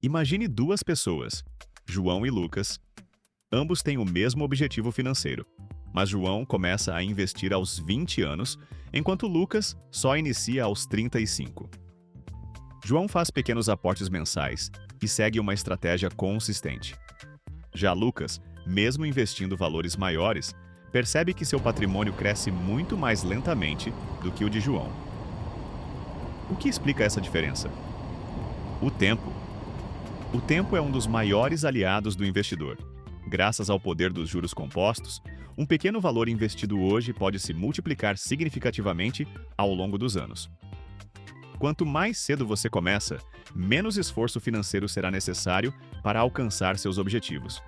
Imagine duas pessoas, João e Lucas. Ambos têm o mesmo objetivo financeiro, mas João começa a investir aos 20 anos, enquanto Lucas só inicia aos 35. João faz pequenos aportes mensais e segue uma estratégia consistente. Já Lucas, mesmo investindo valores maiores, percebe que seu patrimônio cresce muito mais lentamente do que o de João. O que explica essa diferença? O tempo. O tempo é um dos maiores aliados do investidor. Graças ao poder dos juros compostos, um pequeno valor investido hoje pode se multiplicar significativamente ao longo dos anos. Quanto mais cedo você começa, menos esforço financeiro será necessário para alcançar seus objetivos.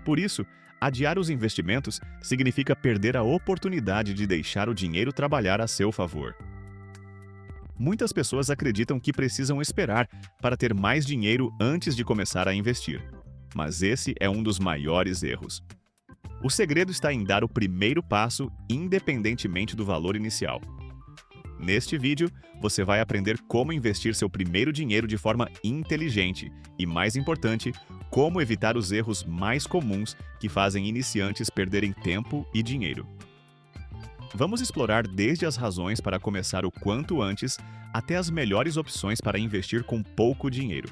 Por isso, adiar os investimentos significa perder a oportunidade de deixar o dinheiro trabalhar a seu favor. Muitas pessoas acreditam que precisam esperar para ter mais dinheiro antes de começar a investir. Mas esse é um dos maiores erros. O segredo está em dar o primeiro passo independentemente do valor inicial. Neste vídeo, você vai aprender como investir seu primeiro dinheiro de forma inteligente e, mais importante, como evitar os erros mais comuns que fazem iniciantes perderem tempo e dinheiro. Vamos explorar desde as razões para começar o quanto antes até as melhores opções para investir com pouco dinheiro.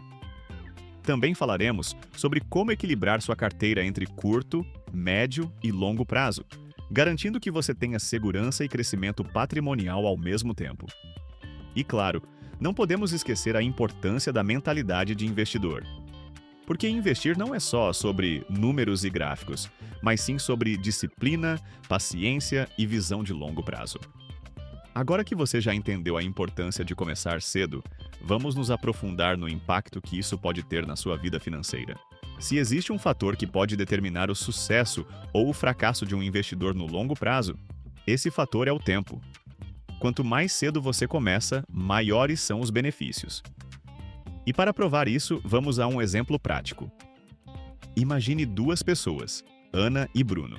Também falaremos sobre como equilibrar sua carteira entre curto, médio e longo prazo, garantindo que você tenha segurança e crescimento patrimonial ao mesmo tempo. E claro, não podemos esquecer a importância da mentalidade de investidor. Porque investir não é só sobre números e gráficos, mas sim sobre disciplina, paciência e visão de longo prazo. Agora que você já entendeu a importância de começar cedo, vamos nos aprofundar no impacto que isso pode ter na sua vida financeira. Se existe um fator que pode determinar o sucesso ou o fracasso de um investidor no longo prazo, esse fator é o tempo. Quanto mais cedo você começa, maiores são os benefícios. E para provar isso, vamos a um exemplo prático. Imagine duas pessoas, Ana e Bruno.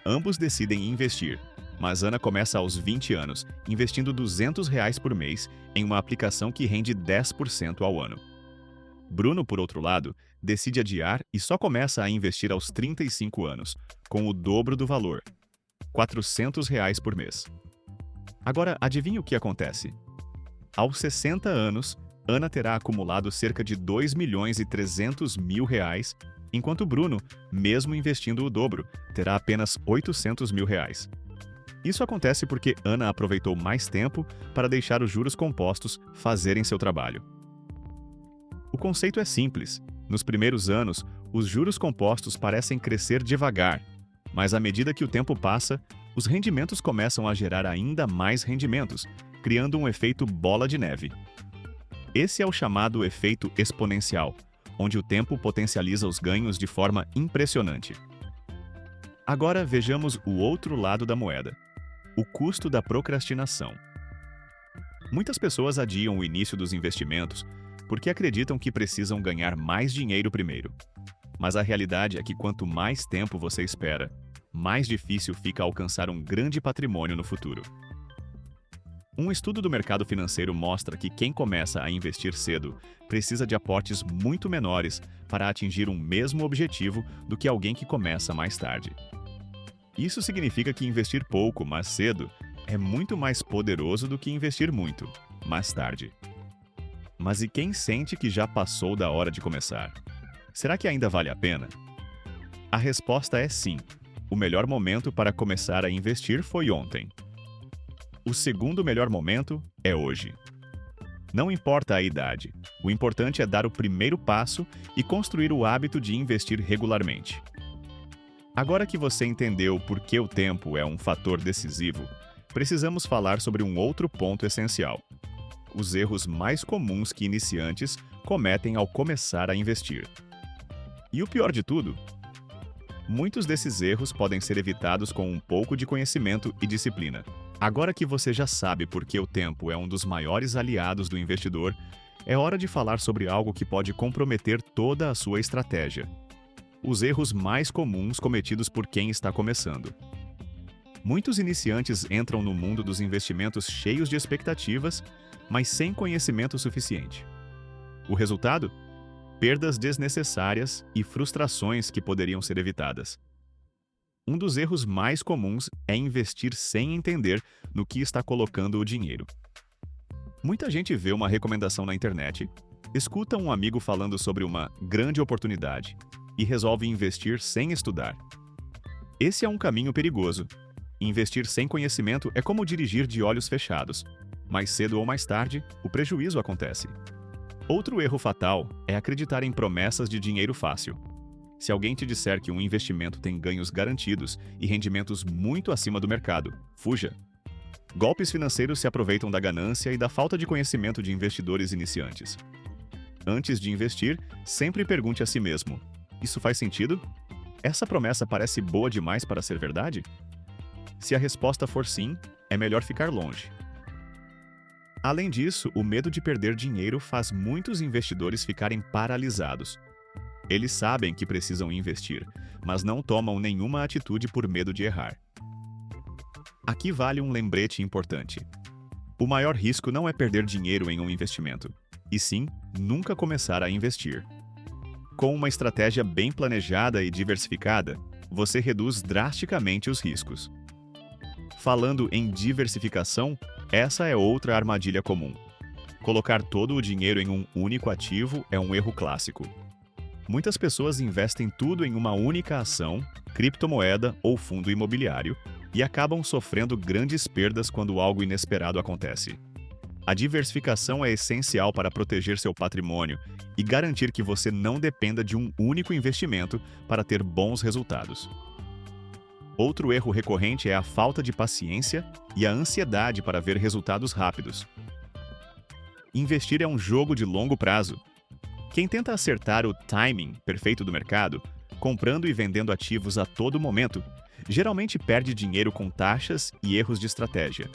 Ambos decidem investir, mas Ana começa aos 20 anos, investindo R$ 200 por mês em uma aplicação que rende 10% ao ano. Bruno, por outro lado, decide adiar e só começa a investir aos 35 anos, com o dobro do valor, R$ 400 por mês. Agora, adivinha o que acontece? Aos 60 anos, Ana terá acumulado cerca de R$ 2.300.000, enquanto Bruno, mesmo investindo o dobro, terá apenas R$ 800.000. Isso acontece porque Ana aproveitou mais tempo para deixar os juros compostos fazerem seu trabalho. O conceito é simples. Nos primeiros anos, os juros compostos parecem crescer devagar, mas à medida que o tempo passa, os rendimentos começam a gerar ainda mais rendimentos, criando um efeito bola de neve. Esse é o chamado efeito exponencial, onde o tempo potencializa os ganhos de forma impressionante. Agora vejamos o outro lado da moeda: o custo da procrastinação. Muitas pessoas adiam o início dos investimentos porque acreditam que precisam ganhar mais dinheiro primeiro. Mas a realidade é que quanto mais tempo você espera, mais difícil fica alcançar um grande patrimônio no futuro. Um estudo do mercado financeiro mostra que quem começa a investir cedo precisa de aportes muito menores para atingir um mesmo objetivo do que alguém que começa mais tarde. Isso significa que investir pouco, mas cedo, é muito mais poderoso do que investir muito, mais tarde. Mas e quem sente que já passou da hora de começar? Será que ainda vale a pena? A resposta é sim. O melhor momento para começar a investir foi ontem. O segundo melhor momento é hoje. Não importa a idade, o importante é dar o primeiro passo e construir o hábito de investir regularmente. Agora que você entendeu por que o tempo é um fator decisivo, precisamos falar sobre um outro ponto essencial: os erros mais comuns que iniciantes cometem ao começar a investir. E o pior de tudo? Muitos desses erros podem ser evitados com um pouco de conhecimento e disciplina. Agora que você já sabe por que o tempo é um dos maiores aliados do investidor, é hora de falar sobre algo que pode comprometer toda a sua estratégia: os erros mais comuns cometidos por quem está começando. Muitos iniciantes entram no mundo dos investimentos cheios de expectativas, mas sem conhecimento suficiente. O resultado? perdas desnecessárias e frustrações que poderiam ser evitadas. Um dos erros mais comuns é investir sem entender no que está colocando o dinheiro. Muita gente vê uma recomendação na internet, escuta um amigo falando sobre uma grande oportunidade e resolve investir sem estudar. Esse é um caminho perigoso. Investir sem conhecimento é como dirigir de olhos fechados. Mais cedo ou mais tarde, o prejuízo acontece. Outro erro fatal é acreditar em promessas de dinheiro fácil. Se alguém te disser que um investimento tem ganhos garantidos e rendimentos muito acima do mercado, fuja. Golpes financeiros se aproveitam da ganância e da falta de conhecimento de investidores iniciantes. Antes de investir, sempre pergunte a si mesmo: isso faz sentido? Essa promessa parece boa demais para ser verdade? Se a resposta for sim, é melhor ficar longe. Além disso, o medo de perder dinheiro faz muitos investidores ficarem paralisados. Eles sabem que precisam investir, mas não tomam nenhuma atitude por medo de errar. Aqui vale um lembrete importante. O maior risco não é perder dinheiro em um investimento, e sim nunca começar a investir. Com uma estratégia bem planejada e diversificada, você reduz drasticamente os riscos. Falando em diversificação, essa é outra armadilha comum. Colocar todo o dinheiro em um único ativo é um erro clássico. Muitas pessoas investem tudo em uma única ação, criptomoeda ou fundo imobiliário e acabam sofrendo grandes perdas quando algo inesperado acontece. A diversificação é essencial para proteger seu patrimônio e garantir que você não dependa de um único investimento para ter bons resultados. Outro erro recorrente é a falta de paciência e a ansiedade para ver resultados rápidos. Investir é um jogo de longo prazo. Quem tenta acertar o timing perfeito do mercado, comprando e vendendo ativos a todo momento, geralmente perde dinheiro com taxas e erros de estratégia.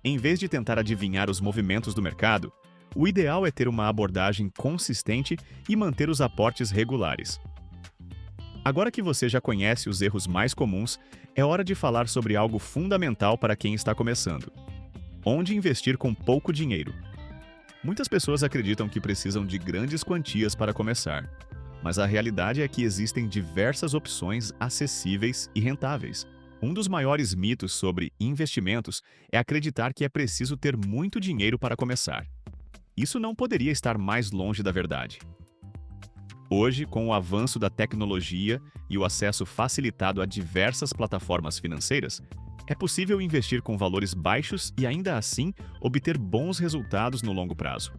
Em vez de tentar adivinhar os movimentos do mercado, o ideal é ter uma abordagem consistente e manter os aportes regulares. Agora que você já conhece os erros mais comuns, é hora de falar sobre algo fundamental para quem está começando: onde investir com pouco dinheiro. Muitas pessoas acreditam que precisam de grandes quantias para começar, mas a realidade é que existem diversas opções acessíveis e rentáveis. Um dos maiores mitos sobre investimentos é acreditar que é preciso ter muito dinheiro para começar. Isso não poderia estar mais longe da verdade. Hoje, com o avanço da tecnologia e o acesso facilitado a diversas plataformas financeiras, é possível investir com valores baixos e ainda assim obter bons resultados no longo prazo.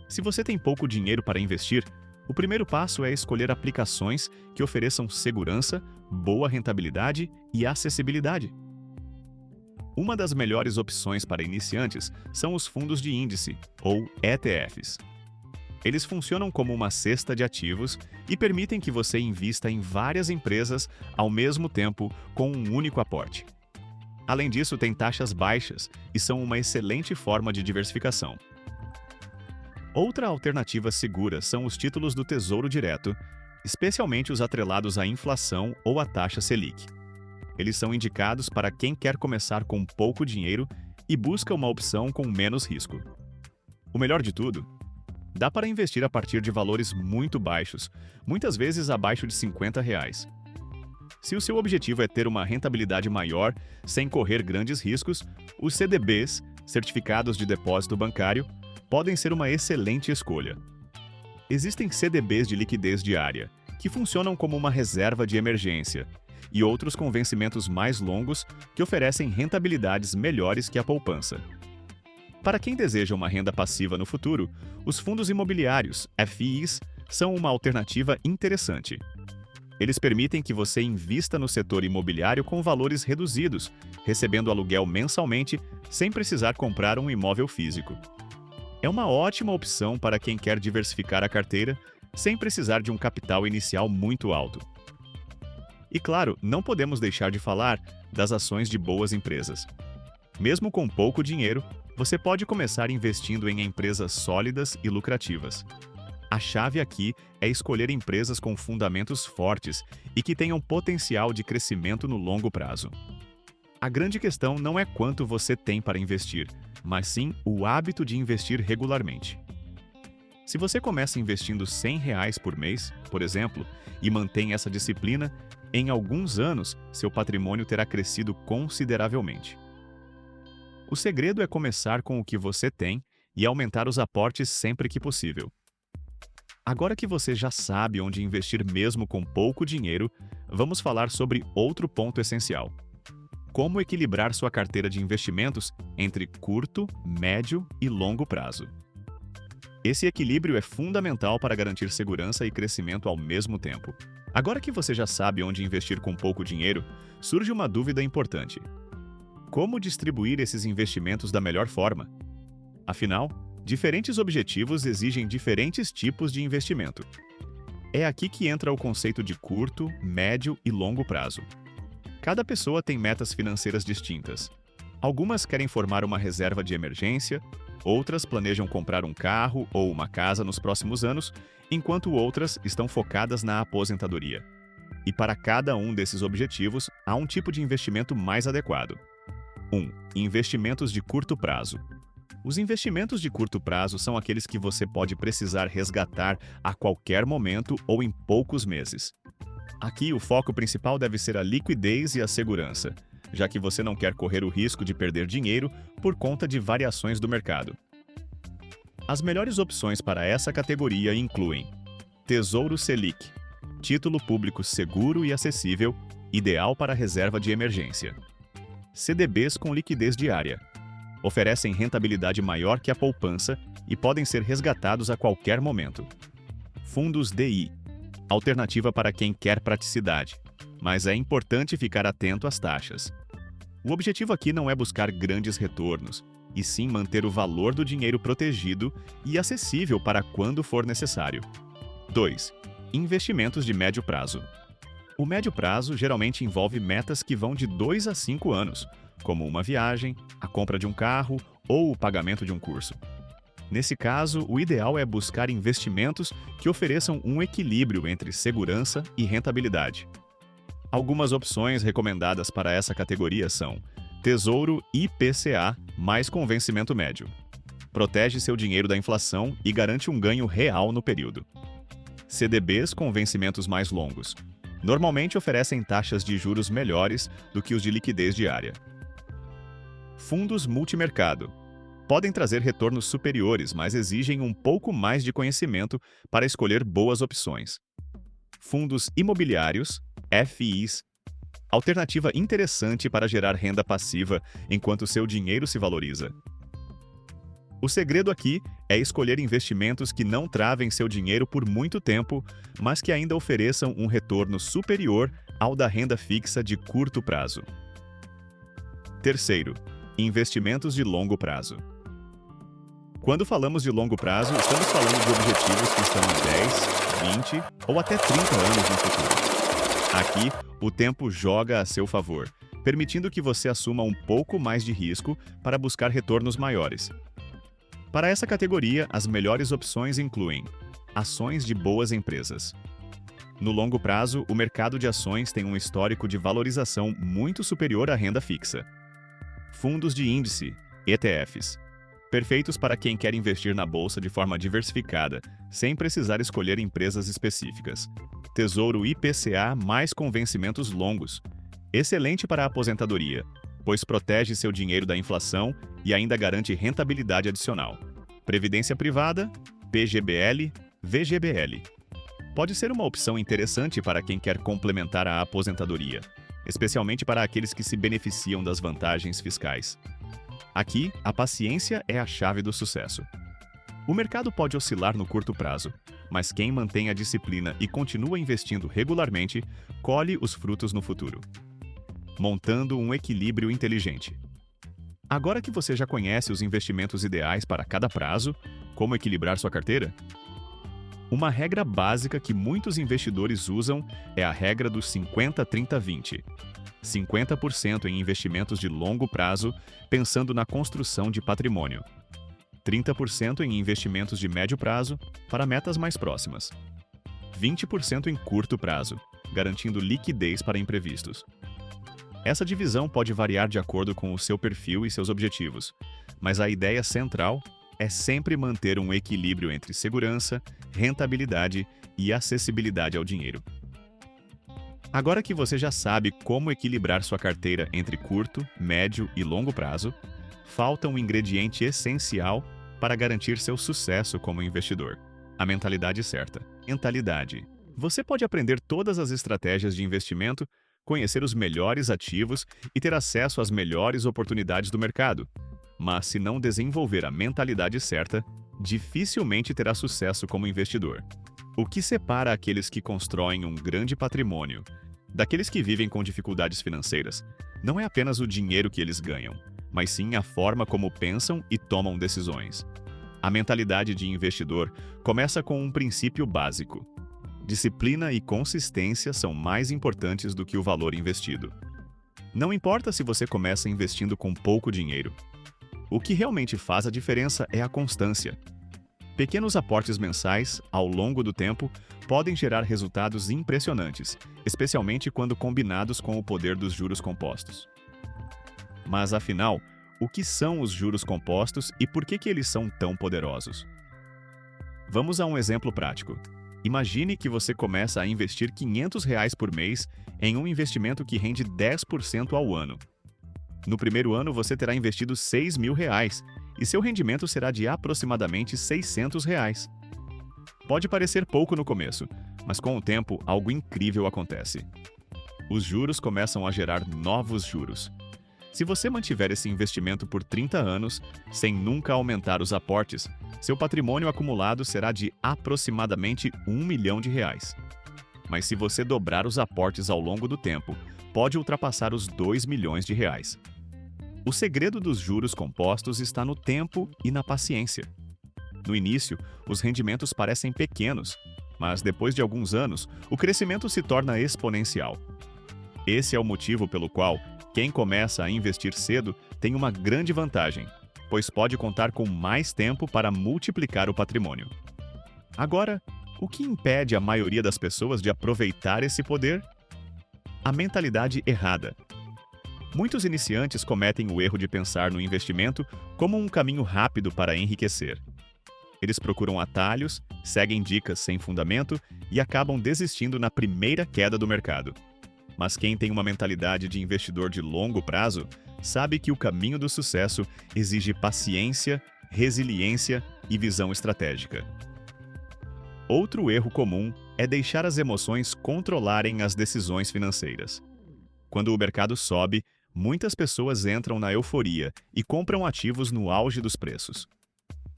Se você tem pouco dinheiro para investir, o primeiro passo é escolher aplicações que ofereçam segurança, boa rentabilidade e acessibilidade. Uma das melhores opções para iniciantes são os fundos de índice, ou ETFs. Eles funcionam como uma cesta de ativos e permitem que você invista em várias empresas ao mesmo tempo com um único aporte. Além disso, têm taxas baixas e são uma excelente forma de diversificação. Outra alternativa segura são os títulos do Tesouro Direto, especialmente os atrelados à inflação ou à taxa Selic. Eles são indicados para quem quer começar com pouco dinheiro e busca uma opção com menos risco. O melhor de tudo, dá para investir a partir de valores muito baixos, muitas vezes abaixo de R$50. Se o seu objetivo é ter uma rentabilidade maior sem correr grandes riscos, os CDBs, Certificados de Depósito Bancário, podem ser uma excelente escolha. Existem CDBs de liquidez diária, que funcionam como uma reserva de emergência, e outros com vencimentos mais longos que oferecem rentabilidades melhores que a poupança. Para quem deseja uma renda passiva no futuro, os fundos imobiliários, FIs, são uma alternativa interessante. Eles permitem que você invista no setor imobiliário com valores reduzidos, recebendo aluguel mensalmente sem precisar comprar um imóvel físico. É uma ótima opção para quem quer diversificar a carteira sem precisar de um capital inicial muito alto. E claro, não podemos deixar de falar das ações de boas empresas. Mesmo com pouco dinheiro, você pode começar investindo em empresas sólidas e lucrativas. A chave aqui é escolher empresas com fundamentos fortes e que tenham potencial de crescimento no longo prazo. A grande questão não é quanto você tem para investir, mas sim o hábito de investir regularmente. Se você começa investindo R$ 100 por mês, por exemplo, e mantém essa disciplina, em alguns anos seu patrimônio terá crescido consideravelmente. O segredo é começar com o que você tem e aumentar os aportes sempre que possível. Agora que você já sabe onde investir mesmo com pouco dinheiro, vamos falar sobre outro ponto essencial: como equilibrar sua carteira de investimentos entre curto, médio e longo prazo. Esse equilíbrio é fundamental para garantir segurança e crescimento ao mesmo tempo. Agora que você já sabe onde investir com pouco dinheiro, surge uma dúvida importante: como distribuir esses investimentos da melhor forma? Afinal, diferentes objetivos exigem diferentes tipos de investimento. É aqui que entra o conceito de curto, médio e longo prazo. Cada pessoa tem metas financeiras distintas. Algumas querem formar uma reserva de emergência, outras planejam comprar um carro ou uma casa nos próximos anos, enquanto outras estão focadas na aposentadoria. E para cada um desses objetivos, há um tipo de investimento mais adequado. 1. Investimentos de curto prazo. Os investimentos de curto prazo são aqueles que você pode precisar resgatar a qualquer momento ou em poucos meses. Aqui, o foco principal deve ser a liquidez e a segurança, já que você não quer correr o risco de perder dinheiro por conta de variações do mercado. As melhores opções para essa categoria incluem Tesouro Selic, título público seguro e acessível, ideal para reserva de emergência. CDBs com liquidez diária. Oferecem rentabilidade maior que a poupança e podem ser resgatados a qualquer momento. Fundos DI. Alternativa para quem quer praticidade, mas é importante ficar atento às taxas. O objetivo aqui não é buscar grandes retornos, e sim manter o valor do dinheiro protegido e acessível para quando for necessário. 2. Investimentos de médio prazo. O médio prazo geralmente envolve metas que vão de 2 a 5 anos, como uma viagem, a compra de um carro ou o pagamento de um curso. Nesse caso, o ideal é buscar investimentos que ofereçam um equilíbrio entre segurança e rentabilidade. Algumas opções recomendadas para essa categoria são Tesouro IPCA mais com vencimento médio. Protege seu dinheiro da inflação e garante um ganho real no período. CDBs com vencimentos mais longos. Normalmente oferecem taxas de juros melhores do que os de liquidez diária. Fundos multimercado. Podem trazer retornos superiores, mas exigem um pouco mais de conhecimento para escolher boas opções. Fundos imobiliários, FIs. Alternativa interessante para gerar renda passiva enquanto seu dinheiro se valoriza. O segredo aqui é escolher investimentos que não travem seu dinheiro por muito tempo, mas que ainda ofereçam um retorno superior ao da renda fixa de curto prazo. Terceiro, investimentos de longo prazo. Quando falamos de longo prazo, estamos falando de objetivos que estão em 10, 20 ou até 30 anos no futuro. Aqui, o tempo joga a seu favor, permitindo que você assuma um pouco mais de risco para buscar retornos maiores. Para essa categoria, as melhores opções incluem ações de boas empresas. No longo prazo, o mercado de ações tem um histórico de valorização muito superior à renda fixa. Fundos de índice, ETFs. Perfeitos para quem quer investir na bolsa de forma diversificada, sem precisar escolher empresas específicas. Tesouro IPCA mais com vencimentos longos. Excelente para a aposentadoria, pois protege seu dinheiro da inflação e ainda garante rentabilidade adicional. Previdência privada, PGBL, VGBL. Pode ser uma opção interessante para quem quer complementar a aposentadoria, especialmente para aqueles que se beneficiam das vantagens fiscais. Aqui, a paciência é a chave do sucesso. O mercado pode oscilar no curto prazo, mas quem mantém a disciplina e continua investindo regularmente, colhe os frutos no futuro. Montando um equilíbrio inteligente. Agora que você já conhece os investimentos ideais para cada prazo, como equilibrar sua carteira? Uma regra básica que muitos investidores usam é a regra dos 50-30-20. 50% em investimentos de longo prazo, pensando na construção de patrimônio. 30% em investimentos de médio prazo, para metas mais próximas. 20% em curto prazo, garantindo liquidez para imprevistos. Essa divisão pode variar de acordo com o seu perfil e seus objetivos, mas a ideia central é sempre manter um equilíbrio entre segurança, rentabilidade e acessibilidade ao dinheiro. Agora que você já sabe como equilibrar sua carteira entre curto, médio e longo prazo, falta um ingrediente essencial para garantir seu sucesso como investidor: a mentalidade certa. Mentalidade. Você pode aprender todas as estratégias de investimento, conhecer os melhores ativos e ter acesso às melhores oportunidades do mercado. Mas se não desenvolver a mentalidade certa, dificilmente terá sucesso como investidor. O que separa aqueles que constroem um grande patrimônio daqueles que vivem com dificuldades financeiras não é apenas o dinheiro que eles ganham, mas sim a forma como pensam e tomam decisões. A mentalidade de investidor começa com um princípio básico: disciplina e consistência são mais importantes do que o valor investido. Não importa se você começa investindo com pouco dinheiro. O que realmente faz a diferença é a constância. Pequenos aportes mensais, ao longo do tempo, podem gerar resultados impressionantes, especialmente quando combinados com o poder dos juros compostos. Mas, afinal, o que são os juros compostos e por que eles são tão poderosos? Vamos a um exemplo prático. Imagine que você começa a investir R$ 500 por mês em um investimento que rende 10% ao ano. No primeiro ano, você terá investido R$ 6.000 e seu rendimento será de aproximadamente R$ 600. Pode parecer pouco no começo, mas com o tempo, algo incrível acontece. Os juros começam a gerar novos juros. Se você mantiver esse investimento por 30 anos, sem nunca aumentar os aportes, seu patrimônio acumulado será de aproximadamente R$ 1 milhão. Mas se você dobrar os aportes ao longo do tempo, pode ultrapassar os R$ 2 milhões. O segredo dos juros compostos está no tempo e na paciência. No início, os rendimentos parecem pequenos, mas depois de alguns anos, o crescimento se torna exponencial. Esse é o motivo pelo qual quem começa a investir cedo tem uma grande vantagem, pois pode contar com mais tempo para multiplicar o patrimônio. Agora, o que impede a maioria das pessoas de aproveitar esse poder? A mentalidade errada. Muitos iniciantes cometem o erro de pensar no investimento como um caminho rápido para enriquecer. Eles procuram atalhos, seguem dicas sem fundamento e acabam desistindo na primeira queda do mercado. Mas quem tem uma mentalidade de investidor de longo prazo sabe que o caminho do sucesso exige paciência, resiliência e visão estratégica. Outro erro comum é deixar as emoções controlarem as decisões financeiras. Quando o mercado sobe, muitas pessoas entram na euforia e compram ativos no auge dos preços.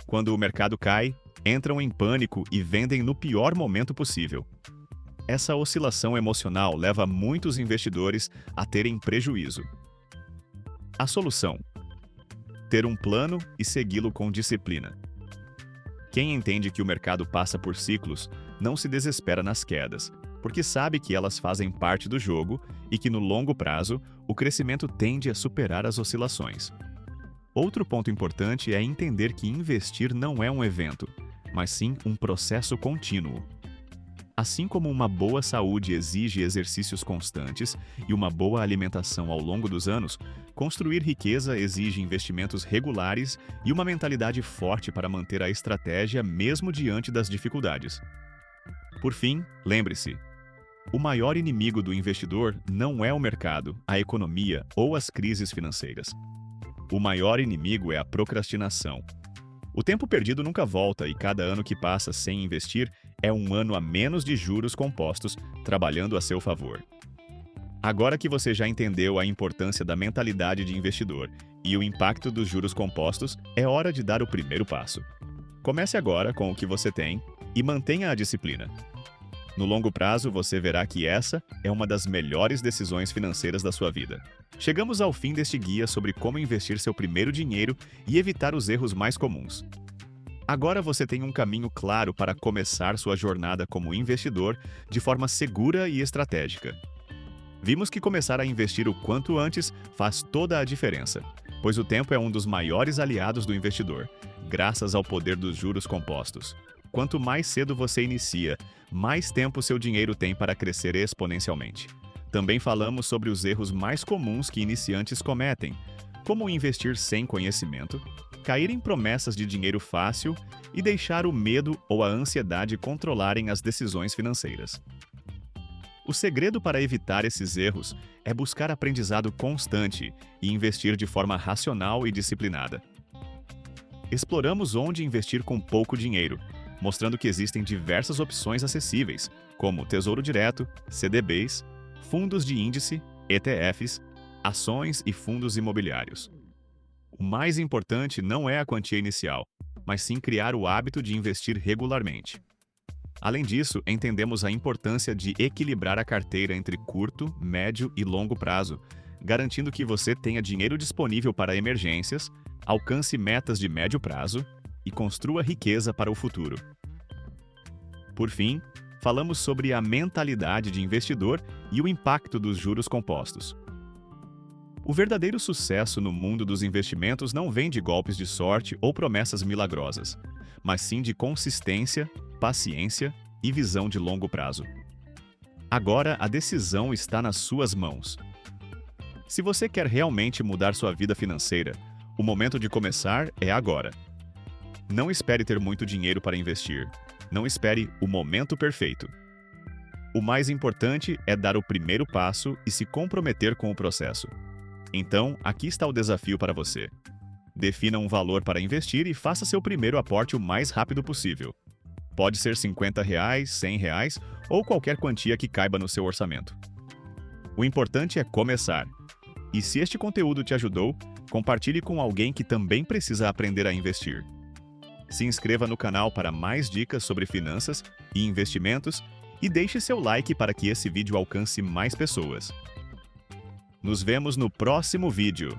Quando o mercado cai, entram em pânico e vendem no pior momento possível. Essa oscilação emocional leva muitos investidores a terem prejuízo. A solução: ter um plano e segui-lo com disciplina. Quem entende que o mercado passa por ciclos não se desespera nas quedas, porque sabe que elas fazem parte do jogo e que no longo prazo o crescimento tende a superar as oscilações. Outro ponto importante é entender que investir não é um evento, mas sim um processo contínuo. Assim como uma boa saúde exige exercícios constantes e uma boa alimentação ao longo dos anos, construir riqueza exige investimentos regulares e uma mentalidade forte para manter a estratégia mesmo diante das dificuldades. Por fim, lembre-se: o maior inimigo do investidor não é o mercado, a economia ou as crises financeiras. O maior inimigo é a procrastinação. O tempo perdido nunca volta e cada ano que passa sem investir é um ano a menos de juros compostos trabalhando a seu favor. Agora que você já entendeu a importância da mentalidade de investidor e o impacto dos juros compostos, é hora de dar o primeiro passo. Comece agora com o que você tem e mantenha a disciplina. No longo prazo, você verá que essa é uma das melhores decisões financeiras da sua vida. Chegamos ao fim deste guia sobre como investir seu primeiro dinheiro e evitar os erros mais comuns. Agora você tem um caminho claro para começar sua jornada como investidor de forma segura e estratégica. Vimos que começar a investir o quanto antes faz toda a diferença, pois o tempo é um dos maiores aliados do investidor, graças ao poder dos juros compostos. Quanto mais cedo você inicia, mais tempo seu dinheiro tem para crescer exponencialmente. Também falamos sobre os erros mais comuns que iniciantes cometem, como investir sem conhecimento, cair em promessas de dinheiro fácil e deixar o medo ou a ansiedade controlarem as decisões financeiras. O segredo para evitar esses erros é buscar aprendizado constante e investir de forma racional e disciplinada. Exploramos onde investir com pouco dinheiro, mostrando que existem diversas opções acessíveis, como Tesouro Direto, CDBs, fundos de índice, ETFs, ações e fundos imobiliários. O mais importante não é a quantia inicial, mas sim criar o hábito de investir regularmente. Além disso, entendemos a importância de equilibrar a carteira entre curto, médio e longo prazo, garantindo que você tenha dinheiro disponível para emergências, alcance metas de médio prazo e construa riqueza para o futuro. Por fim, falamos sobre a mentalidade de investidor e o impacto dos juros compostos. O verdadeiro sucesso no mundo dos investimentos não vem de golpes de sorte ou promessas milagrosas, mas sim de consistência, paciência e visão de longo prazo. Agora, a decisão está nas suas mãos. Se você quer realmente mudar sua vida financeira, o momento de começar é agora. Não espere ter muito dinheiro para investir. Não espere o momento perfeito. O mais importante é dar o primeiro passo e se comprometer com o processo. Então, aqui está o desafio para você. Defina um valor para investir e faça seu primeiro aporte o mais rápido possível. Pode ser R$50, R$100 ou qualquer quantia que caiba no seu orçamento. O importante é começar. E se este conteúdo te ajudou, compartilhe com alguém que também precisa aprender a investir. Se inscreva no canal para mais dicas sobre finanças e investimentos e deixe seu like para que esse vídeo alcance mais pessoas. Nos vemos no próximo vídeo.